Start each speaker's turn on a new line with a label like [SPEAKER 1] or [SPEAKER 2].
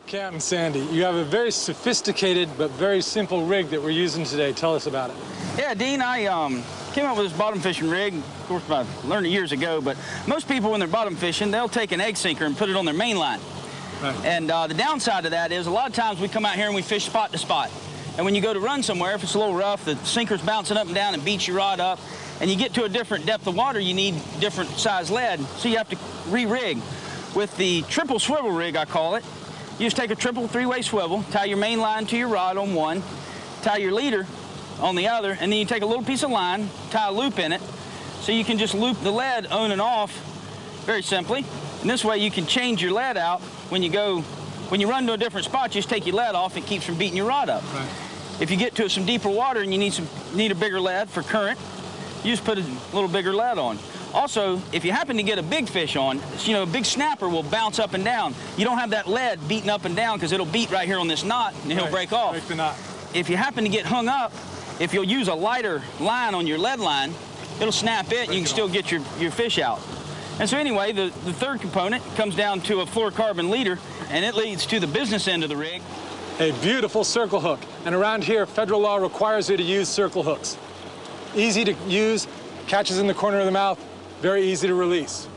[SPEAKER 1] Captain Sandy, you have a very sophisticated but very simple rig that we're using today. Tell us about it.
[SPEAKER 2] Yeah, Dean, I came up with this bottom fishing rig. Of course, I learned it years ago, but most people when they're bottom fishing, they'll take an egg sinker and put it on their main line. Right. And the downside of that is a lot of times we come out here and we fish spot to spot. And when you go to run somewhere, if it's a little rough, the sinker's bouncing up and down and beats your rod up, and you get to a different depth of water, you need different size lead, so you have to re-rig. With the triple swivel rig, I call it, you just take a triple three-way swivel, tie your main line to your rod on one, tie your leader on the other, and then you take a little piece of line, tie a loop in it, so you can just loop the lead on and off very simply. And this way you can change your lead out when you run to a different spot, you just take your lead off, it keeps from beating your rod up. Right. If you get to some deeper water and you need a bigger lead for current, you just put a little bigger lead on. Also, if you happen to get a big fish on, a big snapper will bounce up and down. You don't have that lead beating up and down because it'll beat right here on this knot and he'll break off.
[SPEAKER 1] Break the knot.
[SPEAKER 2] If you happen to get hung up, if you'll use a lighter line on your lead line, it'll snap it and you can still get your fish out. And so anyway, the third component comes down to a fluorocarbon leader, and it leads to the business end of the rig.
[SPEAKER 1] A beautiful circle hook. And around here, federal law requires you to use circle hooks. Easy to use, catches in the corner of the mouth, very easy to release.